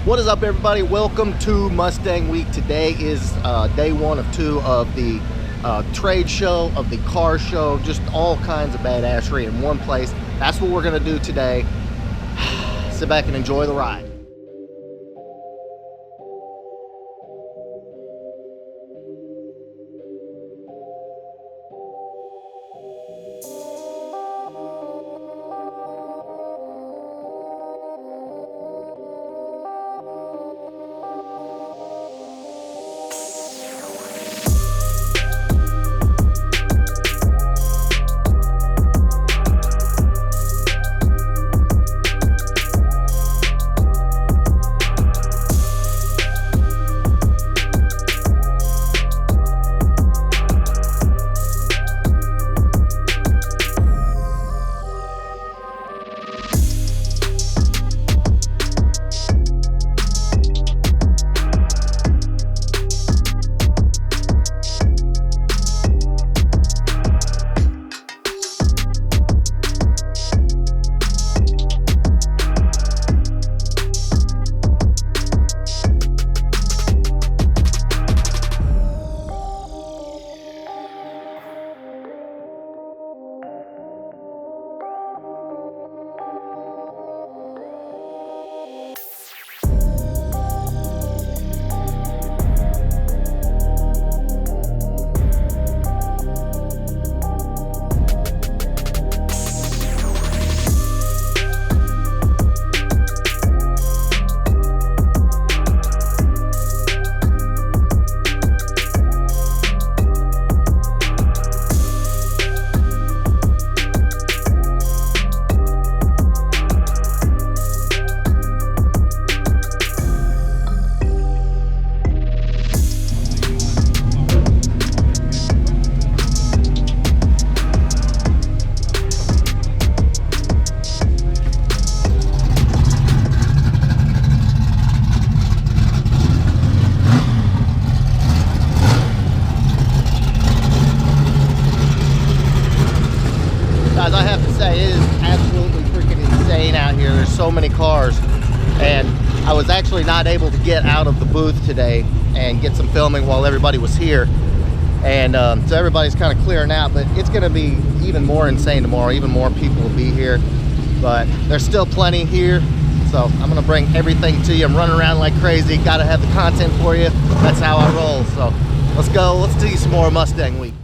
What is up, everybody? Welcome to Mustang Week. Today is day 1 of 2 of the trade show, of the car show, just all kinds of badassery in one place. That's what we're going to do today. Sit back and enjoy the ride. Guys, I have to say, it is absolutely freaking insane out here. There's so many cars, and I was actually not able to get out of the booth today and get some filming while everybody was here, and so everybody's kind of clearing out, but it's going to be even more insane tomorrow. Even more people will be here, but there's still plenty here, so I'm going to bring everything to you. I'm running around like crazy. Got to have the content for you. That's how I roll. So let's go. Let's do some more Mustang Week.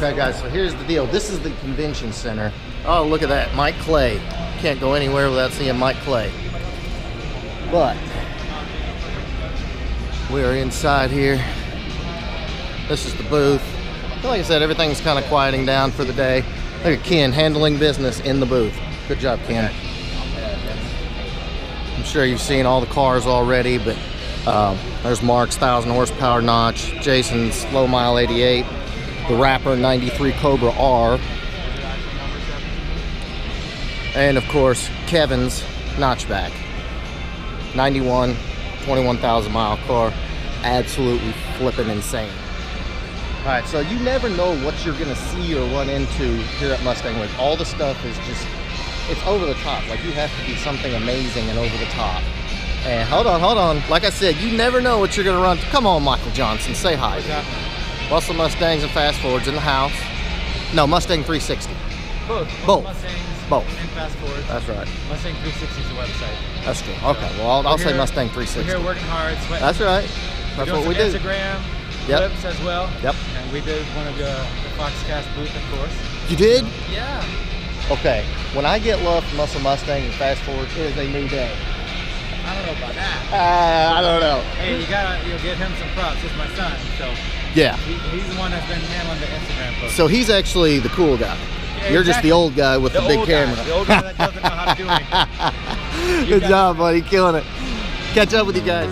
Okay guys, so here's the deal. This is the convention center. Oh, look at that, Mike Clay. Can't go anywhere without seeing Mike Clay. But we are inside here. This is the booth. Like I said, everything's kind of quieting down for the day. Look at Ken handling business in the booth. Good job, Ken. I'm sure you've seen all the cars already, but there's Mark's 1,000 horsepower notch, Jason's low mile 88, the Rapper 93 Cobra R, and of course Kevin's notchback. 91, 21,000 mile car. Absolutely flipping insane. All right, so you never know what you're gonna see or run into here at Mustang. Like, all the stuff is just, it's over the top. Like, you have to be something amazing and over the top. And hold on. Like I said, you never know what you're gonna run. Come on, Michael Johnson, say hi. What's happening? Russell Mustangs and Fast Forwards in the house. No, Mustang 360. Both. Mustangs Both. and Fast Forwards. That's right. Mustang 360 is the website. That's true. Okay, well, I'll say Mustang 360. We're here working hard, sweating. That's right. That's what we do. Instagram clips as well. Yep. And we did one of the Foxcast booth, of course. You did? Yeah. Okay. When I get love from Russell Mustang and Fast Forward, it is a new day. I don't know about that. I don't know. Hey, you'll give him some props. He's my son, so yeah. He's the one that's been handling the Instagram post. So he's actually the cool guy. Yeah, you're just the old guy with the big camera. The old guy that doesn't know how to do anything. Good job, buddy. Killing it. Catch up with you guys.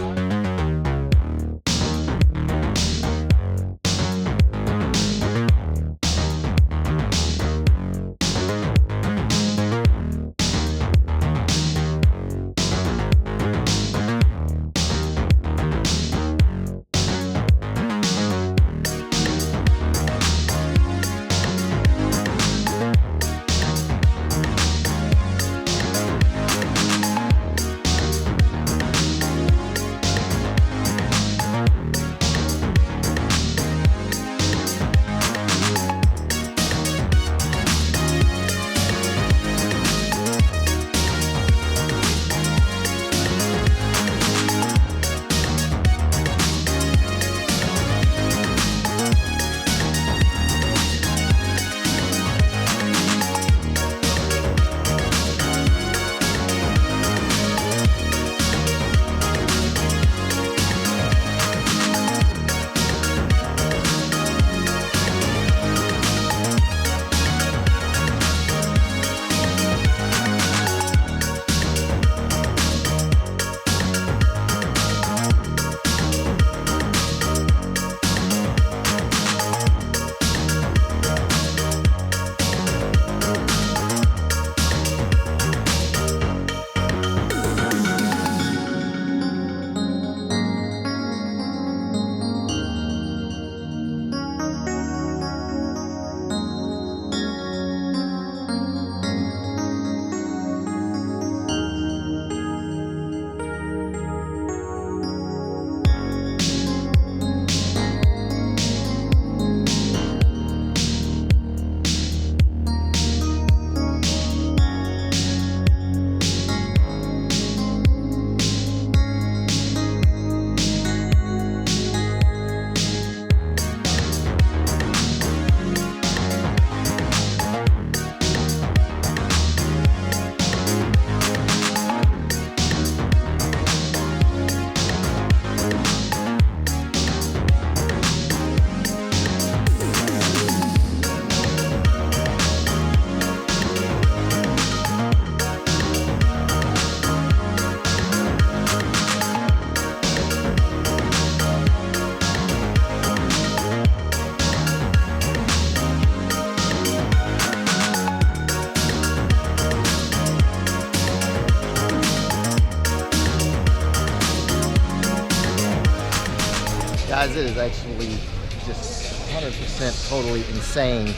Guys, it is actually just 100% totally insane.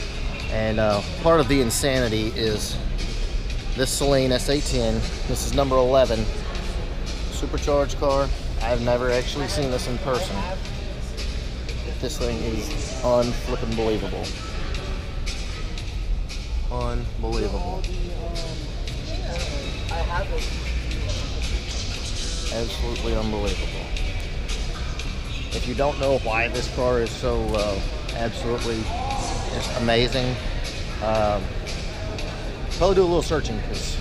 And part of the insanity is this Celine SA10. This is number 11. Supercharged car. I've never actually seen this in person. This thing is unflippin' believable. Unbelievable. Absolutely unbelievable. If you don't know why this car is so absolutely just amazing, probably do a little searching, because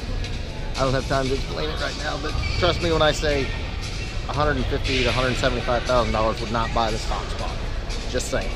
I don't have time to explain it right now. But trust me when I say $150,000 to $175,000 would not buy this Fox car. Just saying.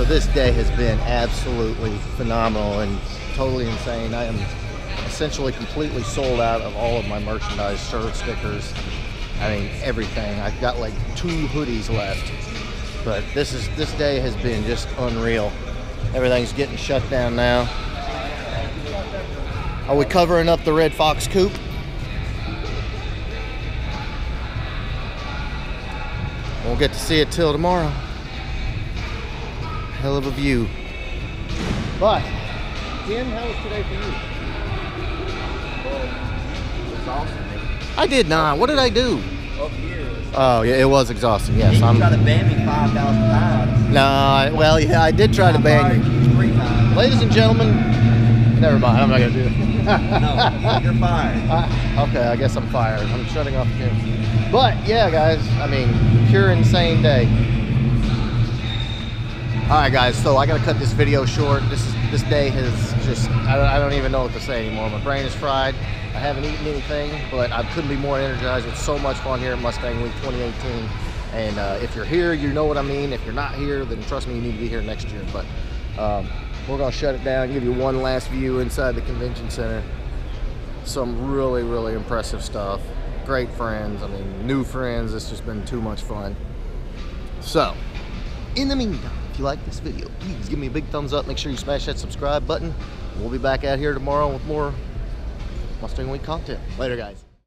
this day has been absolutely phenomenal and totally insane. I am essentially completely sold out of all of my merchandise, shirts, stickers, I mean everything. I've got like 2 hoodies left, but this day has been just unreal. Everything's getting shut down now. Are we covering up the Red Fox coupe? Won't get to see it till tomorrow. Hell of a view. But, Ken, how was today for you? Well, it was awesome. I did not. What did I do? Up here. Oh, yeah, it was exhausting. Yes, You tried to ban me 5,000 times. No, well, yeah, I did try to ban you. 3 times. Ladies and gentlemen, never mind. I'm not gonna do it. No, you're fired. Okay, I guess I'm fired. I'm shutting off the camera. But yeah, guys, I mean, pure insane day. All right, guys. So I gotta cut this video short. This day has just I don't even know what to say anymore. My brain is fried. I haven't eaten anything, but I couldn't be more energized. It's so much fun here at Mustang Week 2018. And if you're here, you know what I mean. If you're not here, then trust me, you need to be here next year. But we're gonna shut it down, give you one last view inside the convention center. Some really, really impressive stuff. Great friends, I mean, new friends. It's just been too much fun. So, in the meantime, if you like this video, please give me a big thumbs up. Make sure you smash that subscribe button. We'll be back out here tomorrow with more Mustang Week content. Later, guys.